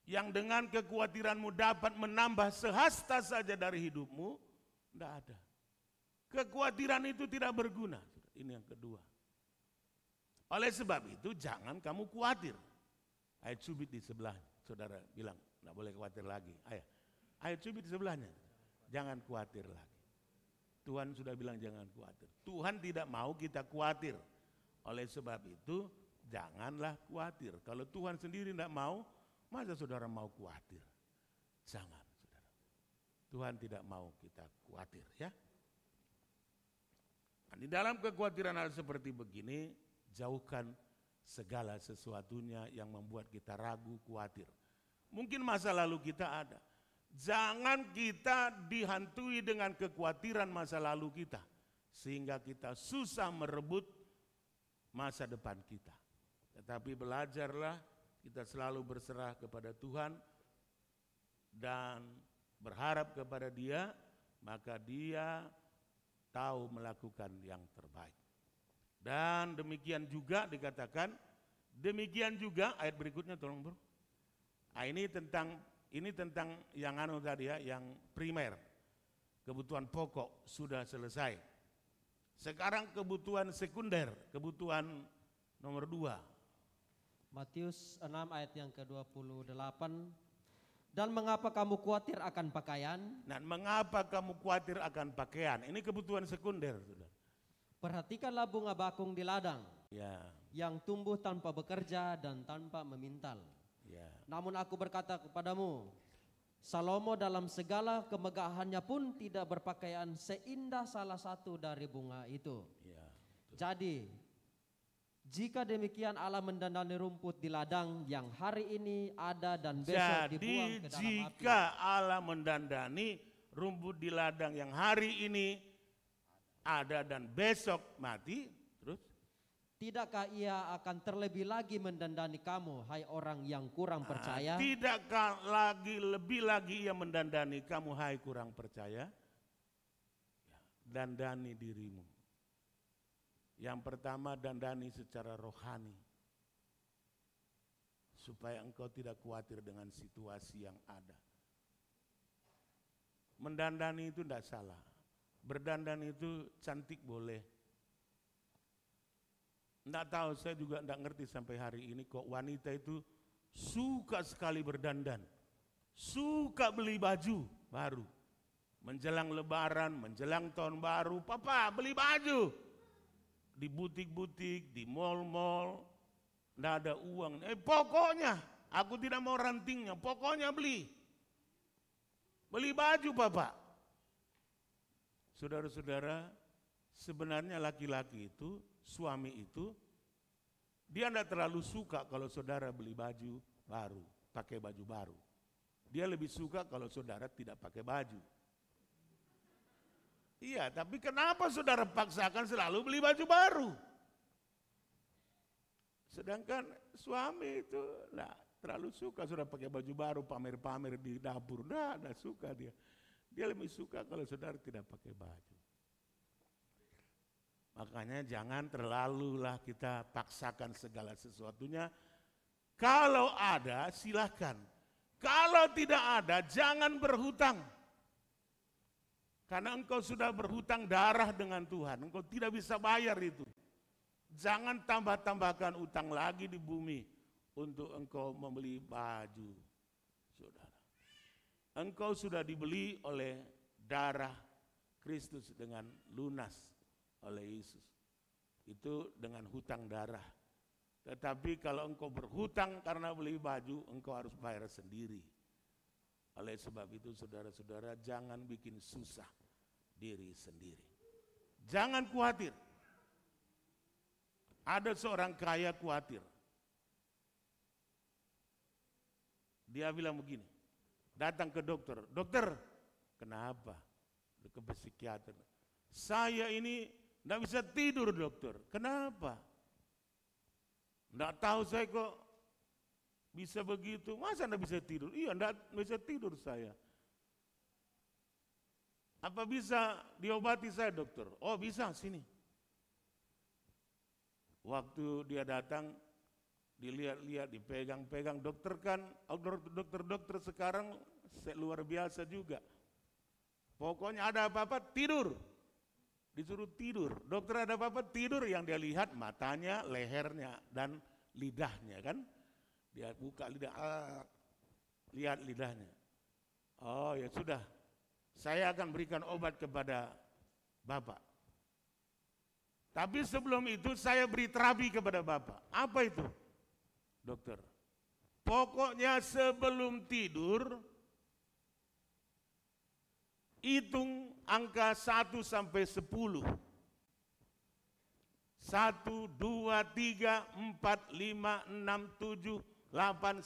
C: yang dengan kekhawatiranmu dapat menambah sehasta saja dari hidupmu? Tidak ada. Kekhawatiran itu tidak berguna. Ini yang kedua. Oleh sebab itu jangan kamu khawatir. Ayat cubit di sebelah, saudara bilang, tidak boleh khawatir lagi. Ayah, Ayo cubit sebelahnya. Jangan khawatir lagi. Tuhan sudah bilang jangan khawatir. Tuhan tidak mau kita khawatir. Oleh sebab itu janganlah khawatir. Kalau Tuhan sendiri tidak mau, masa saudara mau khawatir? Jangan, saudara. Tuhan tidak mau kita khawatir, ya. Nah, di dalam kekhawatiran hal seperti begini, jauhkan segala sesuatunya yang membuat kita ragu, khawatir. Mungkin masa lalu kita ada. Jangan kita dihantui dengan kekhawatiran masa lalu kita, sehingga kita susah merebut masa depan kita. Tetapi belajarlah kita selalu berserah kepada Tuhan dan berharap kepada Dia, maka Dia tahu melakukan yang terbaik. Dan demikian juga dikatakan, demikian juga ayat berikutnya tolong bro. Nah, ini tentang yang tadi ya, yang primer. Kebutuhan pokok sudah selesai. Sekarang kebutuhan sekunder, kebutuhan nomor 2.
D: Matius 6 ayat yang ke-28. Dan mengapa kamu khawatir akan pakaian?
C: Dan mengapa kamu khawatir akan pakaian? Ini kebutuhan sekunder, saudara.
D: Perhatikanlah bunga bakung di ladang,
C: Ya,
D: yang tumbuh tanpa bekerja dan tanpa memintal.
C: ya.
D: Namun aku berkata kepadamu, Salomo dalam segala kemegahannya pun tidak berpakaian seindah salah satu dari bunga itu.
C: Ya.
D: Jadi, jika demikian Allah mendandani rumput di ladang yang hari ini ada dan besok dibuang
C: Jadi
D: ke dalam
C: jika
D: api.
C: Allah mendandani rumput di ladang yang hari ini ada dan besok mati, terus
D: Tidakkah ia akan terlebih lagi mendandani kamu, hai orang yang kurang percaya?
C: tidakkah lebih lagi ia mendandani kamu, hai kurang percaya? Dandani dirimu. Yang pertama, dandani secara rohani, supaya engkau tidak khawatir dengan situasi yang ada. Mendandani itu tidak salah. Berdandan itu cantik boleh. Tidak tahu, saya juga tidak ngerti sampai hari ini kok wanita itu suka sekali berdandan. Suka beli baju baru. Menjelang lebaran, menjelang tahun baru, papa beli baju. Di butik-butik, di mal-mal, tidak ada uang. Pokoknya, aku tidak mau rantingnya, pokoknya beli. Beli baju papa. Saudara-saudara, sebenarnya laki-laki itu, suami itu, dia tidak terlalu suka kalau saudara beli baju baru, pakai baju baru. Dia lebih suka kalau saudara tidak pakai baju. Iya, tapi kenapa saudara paksakan selalu beli baju baru? Sedangkan suami itu tidak terlalu suka saudara pakai baju baru, pamer-pamer di dapur. Tidak suka dia. Dia lebih suka kalau saudara tidak pakai baju. Makanya jangan terlalulah kita paksakan segala sesuatunya. Kalau ada silakan. Kalau tidak ada jangan berhutang. Karena engkau sudah berhutang darah dengan Tuhan. Engkau tidak bisa bayar itu. Jangan tambah-tambahkan utang lagi di bumi untuk engkau membeli baju. Saudara. Engkau sudah dibeli oleh darah Kristus dengan lunas oleh Yesus. Itu dengan hutang darah. Tetapi kalau engkau berhutang karena beli baju, engkau harus bayar sendiri. Oleh sebab itu saudara-saudara jangan bikin susah diri sendiri. Jangan khawatir. Ada seorang kaya khawatir. Dia bilang begini, datang ke dokter, dokter, kenapa? Ke psikiater. Saya ini tidak bisa tidur dokter, kenapa? Tidak tahu saya kok bisa begitu, masa tidak bisa tidur? Iya, tidak bisa tidur saya. Apa bisa diobati saya dokter? Oh bisa, sini. Waktu dia datang, dilihat-lihat, dipegang-pegang, dokter kan, dokter sekarang luar biasa juga. Pokoknya ada apa-apa tidur, disuruh tidur. Dokter ada apa-apa tidur, yang dia lihat matanya, lehernya, dan lidahnya kan. Dia buka lidah, lihat lidahnya. Oh ya sudah, saya akan berikan obat kepada Bapak. Tapi sebelum itu saya beri terapi kepada Bapak. Apa itu, dokter? Pokoknya sebelum tidur, hitung angka 1 sampai 10. 1, 2, 3, 4, 5, 6, 7, 8,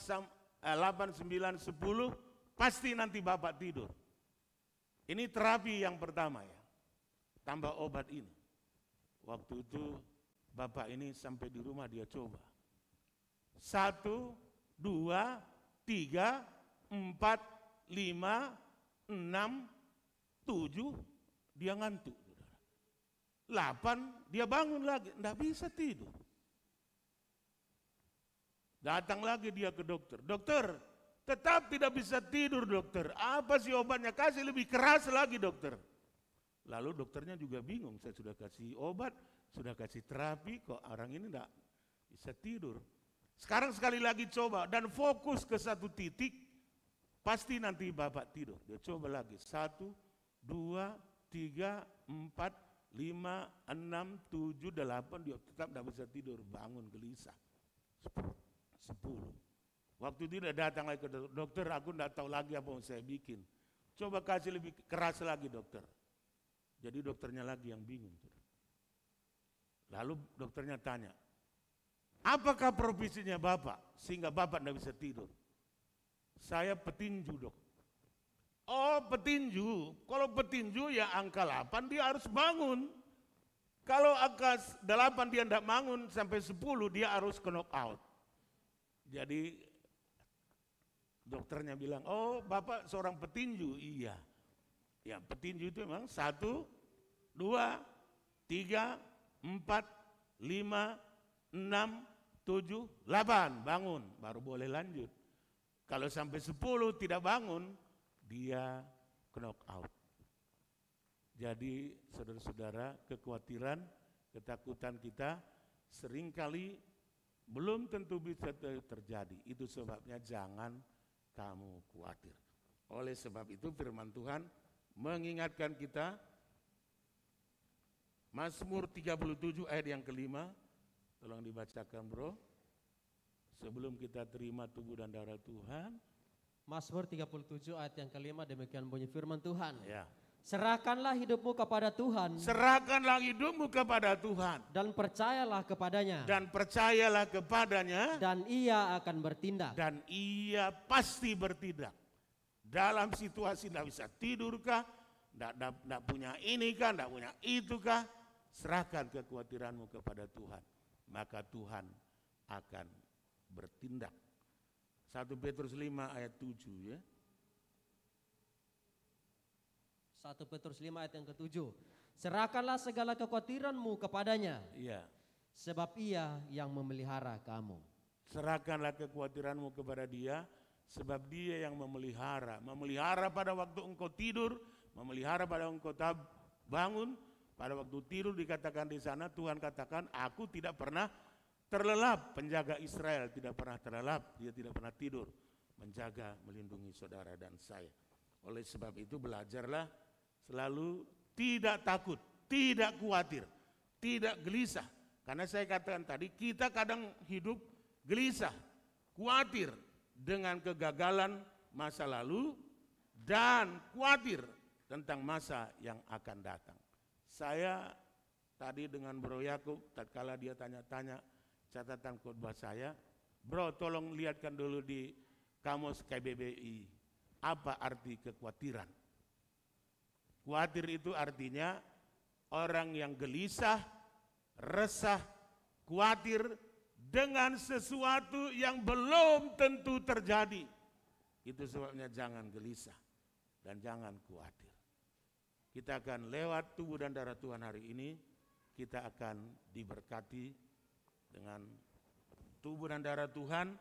C: 9, 10. Pasti nanti Bapak tidur. Ini terapi yang pertama ya. Tambah obat ini. Waktu itu Bapak ini sampai di rumah dia coba. 1, 2, 3, 4, 5, 6, 7, dia ngantuk. 8, dia bangun lagi, enggak bisa tidur. Datang lagi dia ke dokter. Dokter, tetap tidak bisa tidur dokter. Apa sih obatnya? Kasih lebih keras lagi dokter. Lalu dokternya juga bingung, saya sudah kasih obat, sudah kasih terapi, kok orang ini enggak bisa tidur. Sekarang sekali lagi coba dan fokus ke satu titik, pasti nanti Bapak tidur. Dia coba lagi, 1, 2, 3, 4, 5, 6, 7, 8, dia tetap tidak bisa tidur, bangun gelisah. 10. Waktu itu dia datang lagi ke dokter, aku tidak tahu lagi apa yang saya bikin. Coba kasih lebih keras lagi dokter. Jadi dokternya lagi yang bingung. Lalu dokternya tanya, apakah profesinya Bapak sehingga Bapak tidak bisa tidur? Saya petinju dok. Oh petinju, kalau petinju ya angka 8 dia harus bangun. Kalau angka 8 dia tidak bangun sampai 10 dia harus knock out. Jadi dokternya bilang, oh Bapak seorang petinju, iya. Ya petinju itu memang 1, 2, 3, 4, 5, 6, 7, 8 bangun, baru boleh lanjut. Kalau sampai 10 tidak bangun, dia knock out. Jadi saudara-saudara, kekhawatiran, ketakutan kita seringkali belum tentu bisa terjadi. Itu sebabnya jangan kamu khawatir. Oleh sebab itu firman Tuhan mengingatkan kita, Mazmur 37 ayat yang kelima, tolong dibacakan bro, sebelum kita terima tubuh dan darah Tuhan.
D: Mazmur 37 ayat yang kelima, demikian bunyi firman Tuhan.
C: Ya.
D: Serahkanlah hidupmu kepada Tuhan.
C: Serahkanlah hidupmu kepada Tuhan.
D: Dan percayalah kepadanya.
C: Dan percayalah kepadanya.
D: Dan ia akan bertindak.
C: Dan ia pasti bertindak. Dalam situasi tidak bisa tidurkah, tidak punya ini kah, tidak punya itu kah, serahkan kekhawatiranmu kepada Tuhan. Maka Tuhan akan bertindak. 1 Petrus 5 ayat 7 ya.
D: 1 Petrus 5 ayat yang ke-7. Serahkanlah segala kekhawatiranmu kepadanya.
C: Iya.
D: Sebab ia yang memelihara kamu.
C: Serahkanlah kekhawatiranmu kepada dia, sebab dia yang memelihara. Memelihara pada waktu engkau tidur, memelihara pada engkau bangun. Pada waktu tidur dikatakan di sana, Tuhan katakan, aku tidak pernah terlelap. Penjaga Israel tidak pernah terlelap, dia tidak pernah tidur. Menjaga, melindungi saudara dan saya. Oleh sebab itu belajarlah selalu tidak takut, tidak khawatir, tidak gelisah. Karena saya katakan tadi, kita kadang hidup gelisah, khawatir dengan kegagalan masa lalu dan khawatir tentang masa yang akan datang. Saya tadi dengan Bro Yakub, tatkala dia tanya-tanya catatan khotbah saya, bro tolong lihatkan dulu di kamus KBBI, apa arti kekhawatiran. Khawatir itu artinya orang yang gelisah, resah, khawatir dengan sesuatu yang belum tentu terjadi. Itu sebabnya jangan gelisah dan jangan khawatir. Kita akan lewat tubuh dan darah Tuhan hari ini, kita akan diberkati dengan tubuh dan darah Tuhan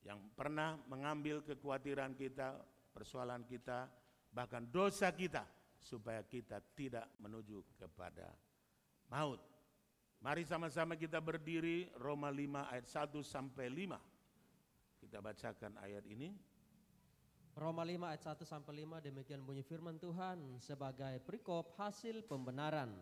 C: yang pernah mengambil kekhawatiran kita, persoalan kita, bahkan dosa kita, supaya kita tidak menuju kepada maut. Mari sama-sama kita berdiri, Roma 5 ayat 1 sampai 5. Kita bacakan ayat ini.
D: Roma 5 ayat 1 sampai 5 demikian bunyi firman Tuhan sebagai perikop hasil pembenaran.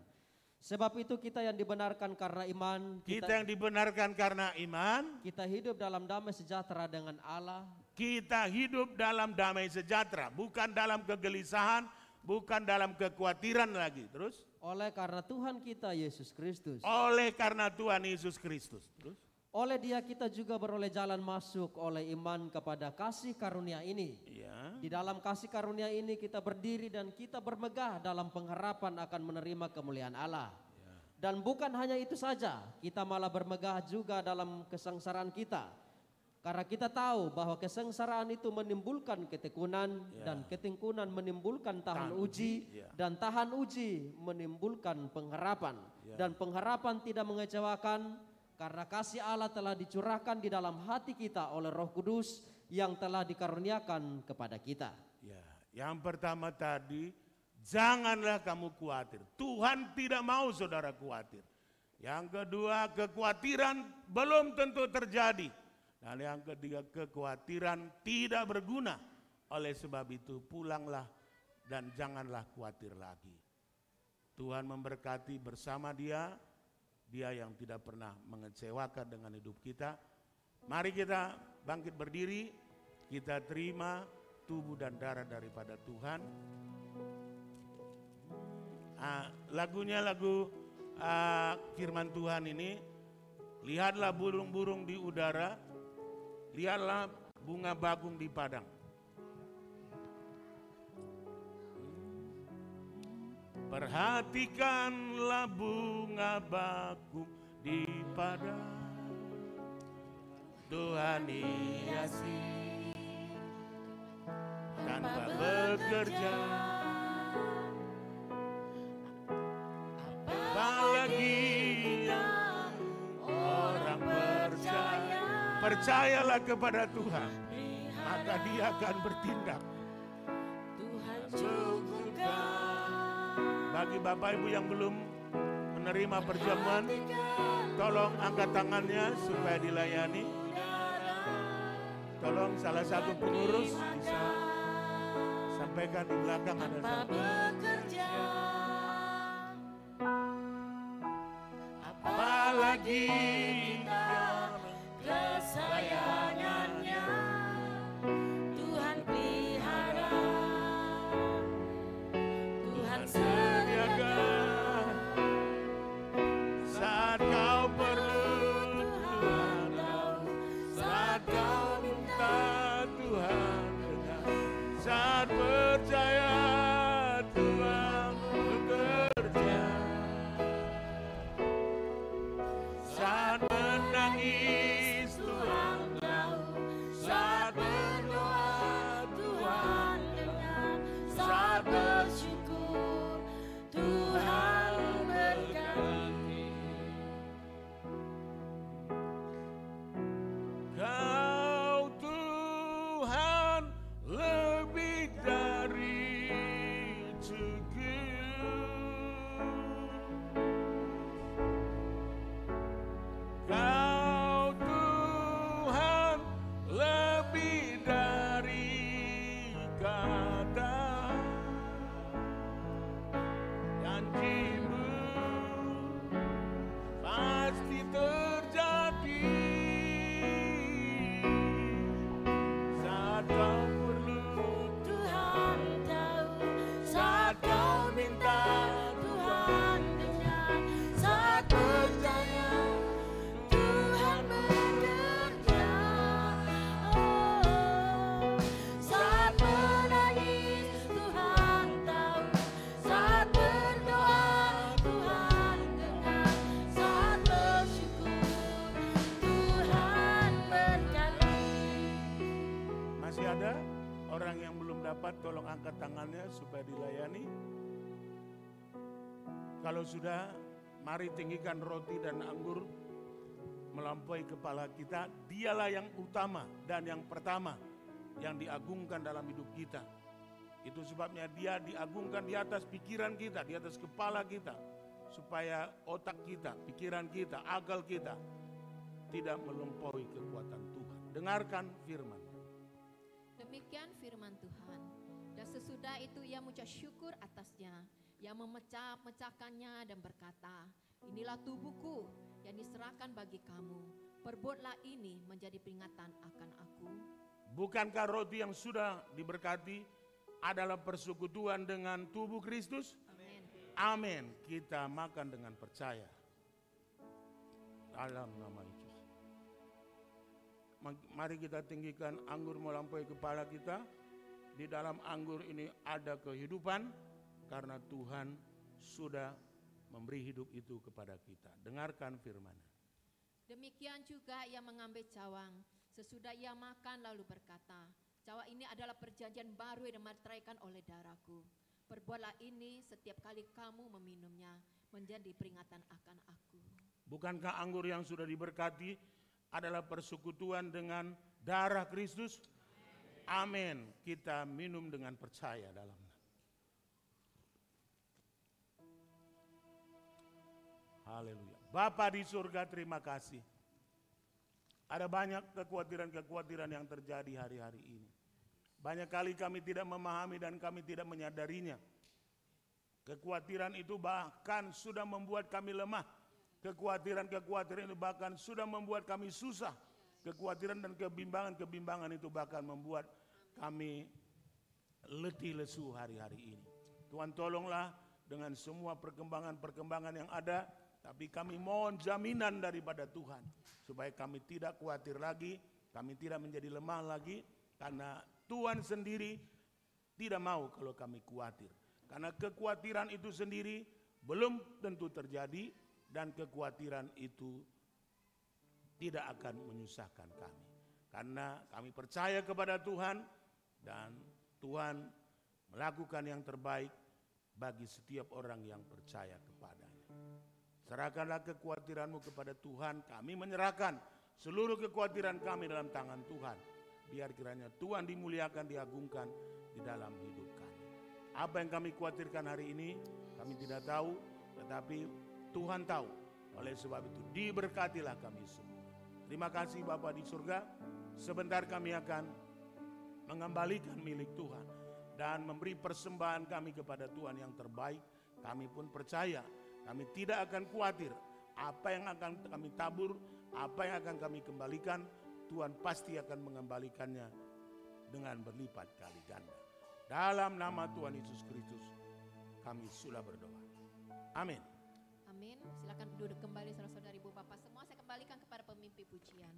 D: Sebab itu kita yang dibenarkan karena iman,
C: Kita yang dibenarkan karena iman,
D: kita hidup dalam damai sejahtera dengan Allah.
C: kita hidup dalam damai sejahtera, bukan dalam kegelisahan, bukan dalam kekhawatiran lagi. Terus?
D: Oleh karena Tuhan kita Yesus Kristus.
C: Oleh karena Tuhan Yesus Kristus. Terus?
D: Oleh Dia kita juga beroleh jalan masuk oleh iman kepada kasih karunia ini.
C: Ya.
D: Di dalam kasih karunia ini kita berdiri dan kita bermegah dalam pengharapan akan menerima kemuliaan Allah. Dan bukan hanya itu saja, kita malah bermegah juga dalam kesengsaraan kita. Karena kita tahu bahwa kesengsaraan itu menimbulkan ketekunan, dan ketekunan menimbulkan tahan uji, dan tahan uji menimbulkan pengharapan. Dan pengharapan tidak mengecewakan, karena kasih Allah telah dicurahkan di dalam hati kita oleh Roh Kudus yang telah dikaruniakan kepada kita.
C: Ya, yang pertama tadi, janganlah kamu khawatir. Tuhan tidak mau saudara khawatir. Yang kedua, kekhawatiran belum tentu terjadi. Dan yang ketiga, kekhawatiran tidak berguna. Oleh sebab itu, pulanglah dan janganlah khawatir lagi. Tuhan memberkati bersama Dia yang tidak pernah mengecewakan dengan hidup kita. Mari kita bangkit berdiri, kita terima tubuh dan darah daripada Tuhan. Lagunya lagu firman Tuhan ini, lihatlah burung-burung di udara, lihatlah bunga bagong di padang. Perhatikanlah bunga bagong di padang, Tuhan hiasi tanpa bekerja. Apalagi yang orang percaya, percayalah kepada Tuhan, maka Dia akan bertindak.
A: Tuhan cukupkan.
C: Bagi Bapak Ibu yang belum menerima perjamuan, tolong angkat tangannya supaya dilayani. Tolong salah satu pengurus bisa sampaikan di belakang ada satu. Apalagi
A: kesayangannya Tuhan pelihara, Tuhan
C: sediakan saat kau perlu, Tuhan tahu. Saat kau minta, Tuhan dengar. Saat percaya, Tuhan bekerja. Saat menangis, Tuhan tahu. Saat berdoa, Tuhan dengar. Saat bersyukur, Tuhan berkati. Kau Tuhan lebih dari cukup. Kau Tuhan lebih dari kata janji-Mu pasti terjadi. Saat kau perlu,
A: Tuhan tahu. Saat kau minta, Tuhan dengar. Saat percaya, Tuhan bekerja. Saat menangis, Tuhan tahu. Saat berdoa, Tuhan dengar. Saat bersyukur, Tuhan berkati.
C: masih ada orang yang belum dapat, tolong angkat tangannya supaya dilayani. Kalau sudah, mari tinggikan roti dan anggur melampaui kepala kita. Dialah yang utama dan yang pertama yang diagungkan dalam hidup kita. Itu sebabnya Dia diagungkan di atas pikiran kita, di atas kepala kita, supaya otak kita, pikiran kita, akal kita tidak melampaui kekuatan Tuhan. Dengarkan firman.
B: Demikian firman Tuhan. Dan sesudah itu ia mengucap syukur atasnya. Ia memecah-mecahkannya dan berkata, inilah tubuhku yang diserahkan bagi kamu. Perbuatlah ini menjadi peringatan akan aku.
C: Bukankah roti yang sudah diberkati adalah persekutuan dengan tubuh Kristus?
B: Amin.
C: Amin. Kita makan dengan percaya. Dalam nama Yesus. Mari kita tinggikan anggur melampaui kepala kita. Di dalam anggur ini ada kehidupan karena Tuhan sudah memberi hidup itu kepada kita. Dengarkan firman.
B: Demikian juga ia mengambil cawang. Sesudah ia makan lalu berkata, cawang ini adalah perjanjian baru yang dimateraikan oleh darahku. Perbuatlah ini setiap kali kamu meminumnya menjadi peringatan akan aku.
C: Bukankah anggur yang sudah diberkati adalah persekutuan dengan darah Kristus? Amin. Kita minum dengan percaya dalam. Haleluya. Bapa di surga, terima kasih. Ada banyak kekhawatiran-kekhawatiran yang terjadi hari-hari ini. Banyak kali kami tidak memahami dan kami tidak menyadarinya. Kekhawatiran itu bahkan sudah membuat kami lemah. Kekhawatiran-kekhawatiran itu bahkan sudah membuat kami susah. Kekhawatiran dan kebimbangan itu bahkan membuat kami letih lesu hari-hari ini. Tuhan tolonglah dengan semua perkembangan-perkembangan yang ada. Tapi kami mohon jaminan daripada Tuhan. Supaya kami tidak khawatir lagi. Kami tidak menjadi lemah lagi. Karena Tuhan sendiri tidak mau kalau kami khawatir. Karena kekhawatiran itu sendiri belum tentu terjadi. Dan kekhawatiran itu tidak akan menyusahkan kami. Karena kami percaya kepada Tuhan. Dan Tuhan melakukan yang terbaik bagi setiap orang yang percaya kepadanya. Serahkanlah kekhawatiranmu kepada Tuhan. Kami menyerahkan seluruh kekhawatiran kami dalam tangan Tuhan. Biar kiranya Tuhan dimuliakan, diagungkan di dalam hidup kami. Apa yang kami khawatirkan hari ini kami tidak tahu. Tetapi Tuhan tahu. Oleh sebab itu diberkatilah kami semua. Terima kasih Bapa di surga. Sebentar kami akan mengembalikan milik Tuhan. Dan memberi persembahan kami kepada Tuhan yang terbaik. Kami pun percaya. Kami tidak akan khawatir apa yang akan kami tabur, apa yang akan kami kembalikan, Tuhan pasti akan mengembalikannya dengan berlipat kali ganda. Dalam nama Tuhan Yesus Kristus, kami sudah berdoa. Amin.
B: Amin. Silakan duduk kembali saudara-saudari ibu bapak semua. Saya kembalikan kepada pemimpin pujian.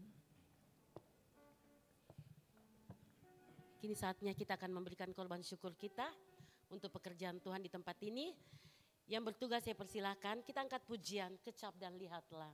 A: Kini saatnya kita akan memberikan korban syukur kita untuk pekerjaan Tuhan di tempat ini. Yang bertugas saya persilahkan, kita angkat pujian, kecap dan lihatlah.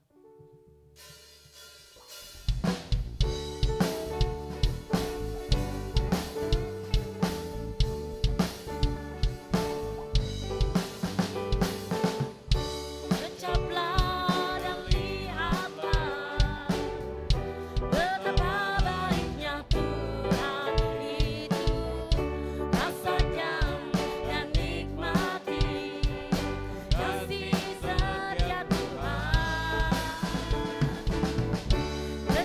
E: The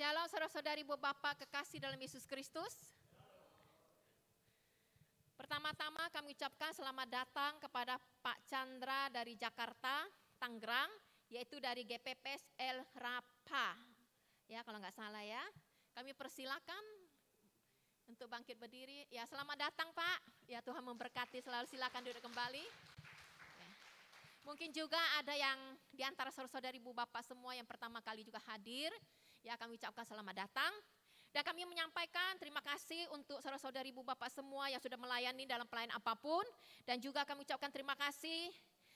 B: Shalom saudara-saudari Bapak kekasih dalam Yesus Kristus. Pertama-tama kami ucapkan selamat datang kepada Pak Chandra dari Jakarta, Tangerang, yaitu dari GPPS El Rapa. Ya, kalau nggak salah ya. Kami persilakan untuk bangkit berdiri. Ya, selamat datang Pak. Ya, Tuhan memberkati selalu, silakan duduk kembali. Ya. Mungkin juga ada yang di antara saudara-saudari Ibu Bapak semua yang pertama kali juga hadir. Ya, kami ucapkan selamat datang. Dan kami menyampaikan terima kasih untuk saudara-saudari Ibu Bapak semua yang sudah melayani dalam pelayanan apapun. Dan juga kami ucapkan terima kasih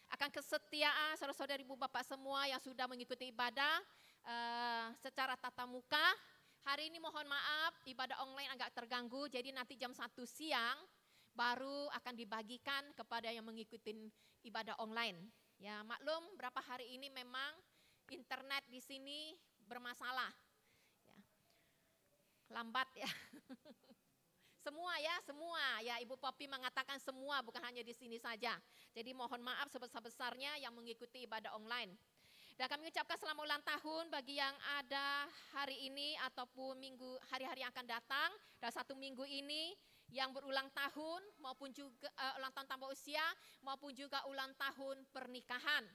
B: akan kesetiaan saudara-saudari Ibu Bapak semua yang sudah mengikuti ibadah secara tatap muka. Hari ini mohon maaf, ibadah online agak terganggu, jadi nanti jam 1 siang baru akan dibagikan kepada yang mengikuti ibadah online. Ya, maklum berapa hari ini memang internet di sini bermasalah, ya. Lambat ya. Semua ya Ibu Poppy mengatakan semua, bukan hanya di sini saja. Jadi mohon maaf sebesar-besarnya yang mengikuti ibadah online. Dan kami ucapkan selamat ulang tahun bagi yang ada hari ini ataupun hari-hari yang akan datang. Dan 1 minggu ini yang berulang tahun maupun juga ulang tahun tambah usia maupun juga ulang tahun pernikahan.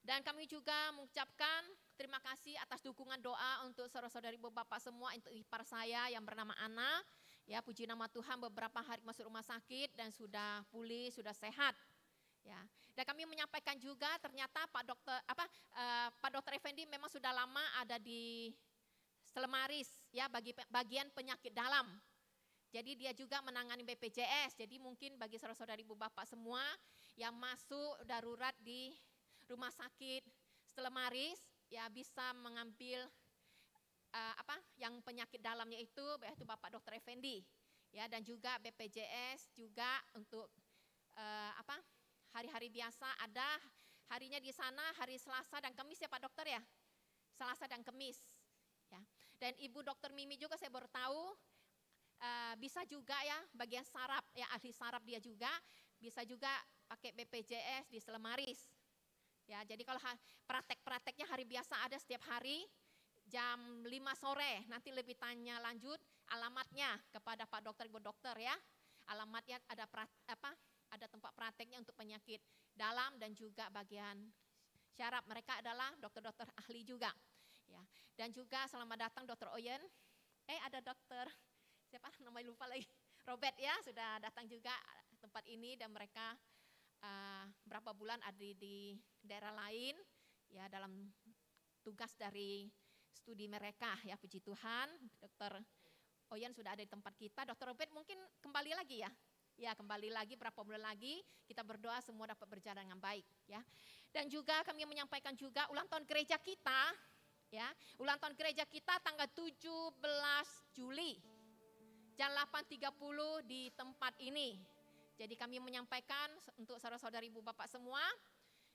B: Dan kami juga mengucapkan terima kasih atas dukungan doa untuk saudara-saudari Ibu Bapak semua, untuk ipar saya yang bernama Ana. Ya, puji nama Tuhan beberapa hari masuk rumah sakit dan sudah pulih, sudah sehat. Ya. Dan kami menyampaikan juga ternyata Pak Dokter Effendi memang sudah lama ada di Selemaris ya, bagian penyakit dalam. Jadi dia juga menangani BPJS. Jadi mungkin bagi saudara-saudari Ibu Bapak semua yang masuk darurat di rumah sakit Selemaris ya bisa mengambil yang penyakit dalamnya itu yaitu Bapak Dokter Effendi ya, dan juga BPJS juga untuk hari-hari biasa ada harinya di sana hari Selasa dan Kamis ya Pak Dokter ya, Selasa dan Kamis ya. Dan Ibu Dokter Mimi juga saya baru tahu bisa juga ya bagian saraf ya, ahli saraf dia juga bisa juga pakai BPJS di Selemaris. Ya, jadi kalau praktek-prakteknya hari biasa ada setiap hari jam 5 sore, nanti lebih tanya lanjut alamatnya kepada Pak Dokter Ibu Dokter ya. Alamatnya ada tempat prakteknya untuk penyakit dalam dan juga bagian syaraf. Mereka adalah dokter-dokter ahli juga. Ya. Dan juga selamat datang Dokter Oyen. Ada dokter siapa namanya lupa lagi. Robert ya, sudah datang juga tempat ini dan mereka berapa bulan ada di daerah lain ya dalam tugas dari studi mereka ya, puji Tuhan. Dokter Oyen sudah ada di tempat kita. Dokter Robert mungkin kembali lagi ya. Ya, kembali lagi berapa bulan lagi, kita berdoa semua dapat berjalan dengan baik ya. Dan juga kami menyampaikan juga ulang tahun gereja kita ya. Ulang tahun gereja kita tanggal 17 Juli jam 8.30 di tempat ini. Jadi kami menyampaikan untuk saudara-saudari Ibu Bapak semua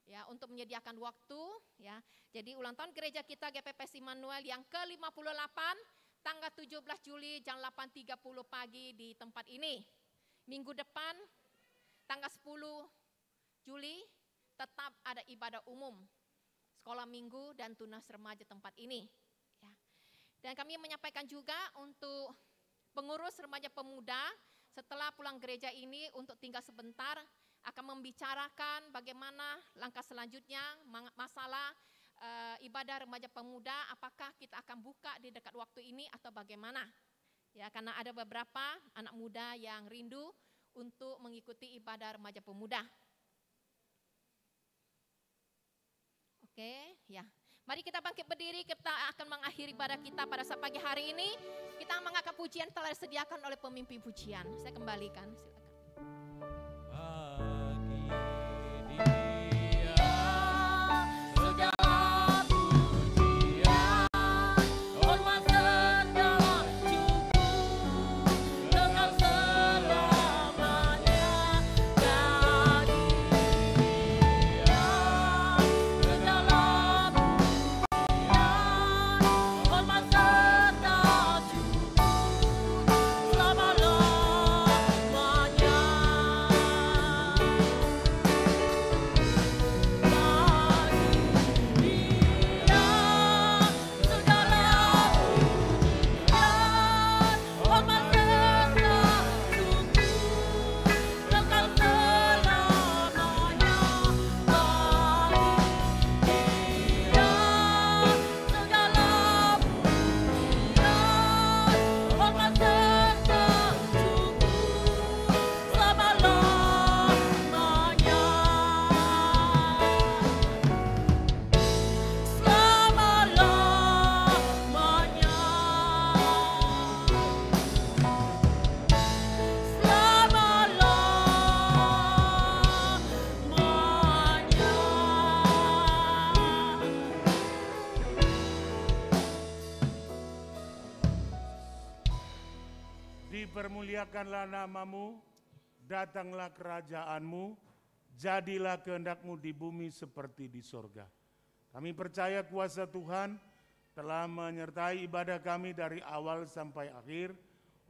B: ya untuk menyediakan waktu ya. Jadi ulang tahun gereja kita GPPS Immanuel yang ke-58 tanggal 17 Juli jam 8.30 pagi di tempat ini. Minggu depan tanggal 10 Juli tetap ada ibadah umum, sekolah minggu dan tunas remaja tempat ini. Ya. Dan kami menyampaikan juga untuk pengurus remaja pemuda setelah pulang gereja ini untuk tinggal sebentar akan membicarakan bagaimana langkah selanjutnya masalah ibadah remaja pemuda, apakah kita akan buka di dekat waktu ini atau bagaimana. Ya, karena ada beberapa anak muda yang rindu untuk mengikuti ibadah remaja pemuda. Oke, ya. Mari kita bangkit berdiri, kita akan mengakhiri ibadah kita pada saat pagi hari ini. Kita mengangkat pujian telah disediakan oleh pemimpin pujian. Saya kembalikan, silakan.
E: Lama-lamanya
C: dipermuliakanlah namamu, datanglah kerajaanmu, jadilah kehendak-Mu di bumi seperti di sorga. Kami percaya kuasa Tuhan telah menyertai ibadah kami dari awal sampai akhir.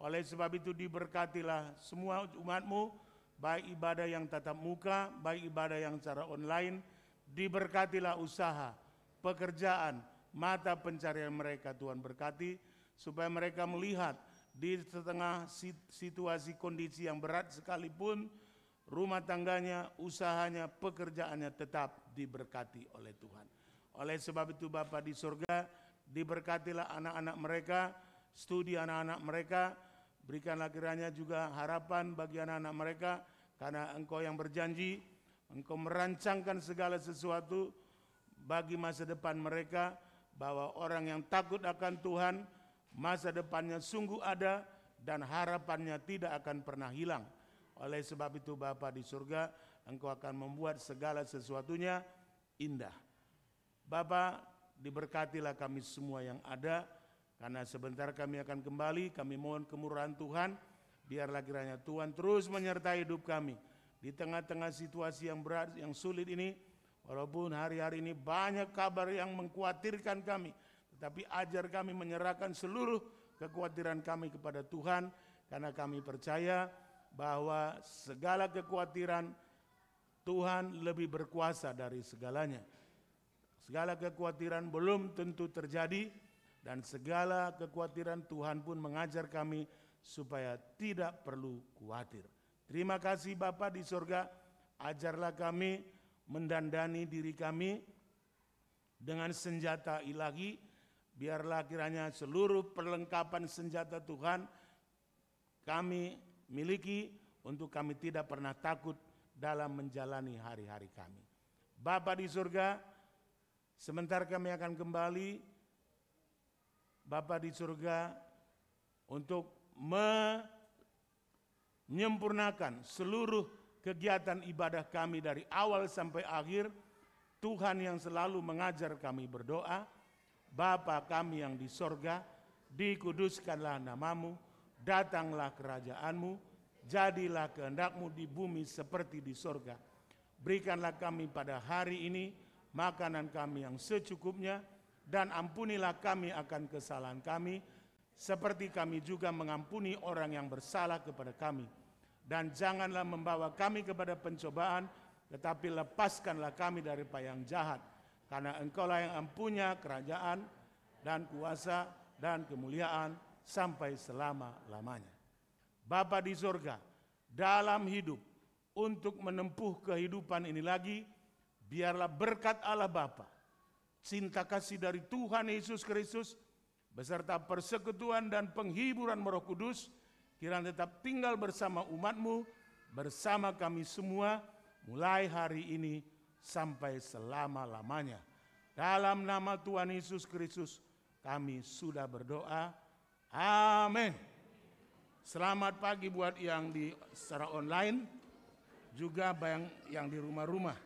C: Oleh sebab itu diberkatilah semua umat-Mu, baik ibadah yang tatap muka, baik ibadah yang secara online. Diberkatilah usaha, pekerjaan, mata pencarian mereka. Tuhan berkati supaya mereka melihat di tengah situasi kondisi yang berat sekalipun, rumah tangganya, usahanya, pekerjaannya tetap diberkati oleh Tuhan. Oleh sebab itu Bapa di surga, diberkatilah anak-anak mereka, studi anak-anak mereka, berikanlah kiranya juga harapan bagi anak-anak mereka, karena Engkau yang berjanji, Engkau merancangkan segala sesuatu bagi masa depan mereka, bahwa orang yang takut akan Tuhan, masa depannya sungguh ada dan harapannya tidak akan pernah hilang. Oleh sebab itu Bapa di surga, Engkau akan membuat segala sesuatunya indah. Bapa, diberkatilah kami semua yang ada, karena sebentar kami akan kembali. Kami mohon kemurahan Tuhan, biarlah kiranya Tuhan terus menyertai hidup kami di tengah-tengah situasi yang berat, yang sulit ini. Walaupun hari-hari ini banyak kabar yang mengkhawatirkan kami, tetapi ajar kami menyerahkan seluruh kekhawatiran kami kepada Tuhan, karena kami percaya bahwa segala kekhawatiran Tuhan lebih berkuasa dari segalanya. Segala kekhawatiran belum tentu terjadi, dan segala kekhawatiran Tuhan pun mengajar kami supaya tidak perlu khawatir. Terima kasih Bapa di surga, ajarlah kami mendandani diri kami dengan senjata ilahi. Biarlah kiranya seluruh perlengkapan senjata Tuhan kami miliki untuk kami tidak pernah takut dalam menjalani hari-hari kami. Bapa di surga, sebentar kami akan kembali, Bapa di surga, untuk menyempurnakan seluruh kegiatan ibadah kami dari awal sampai akhir. Tuhan yang selalu mengajar kami berdoa, Bapa kami yang di sorga, dikuduskanlah namamu, datanglah kerajaanmu, jadilah kehendak-Mu di bumi seperti di sorga. Berikanlah kami pada hari ini makanan kami yang secukupnya, dan ampunilah kami akan kesalahan kami, seperti kami juga mengampuni orang yang bersalah kepada kami. Dan janganlah membawa kami kepada pencobaan, tetapi lepaskanlah kami dari yang jahat. Karena Engkaulah yang punya kerajaan dan kuasa dan kemuliaan sampai selama-lamanya. Bapa di surga, dalam hidup untuk menempuh kehidupan ini lagi, biarlah berkat Allah Bapa, cinta kasih dari Tuhan Yesus Kristus, beserta persekutuan dan penghiburan Roh Kudus, kiranya tetap tinggal bersama umat-Mu, bersama kami semua, mulai hari ini sampai selama-lamanya. Dalam nama Tuhan Yesus Kristus kami sudah berdoa. Amin. Selamat pagi buat yang secara online, juga yang di rumah-rumah.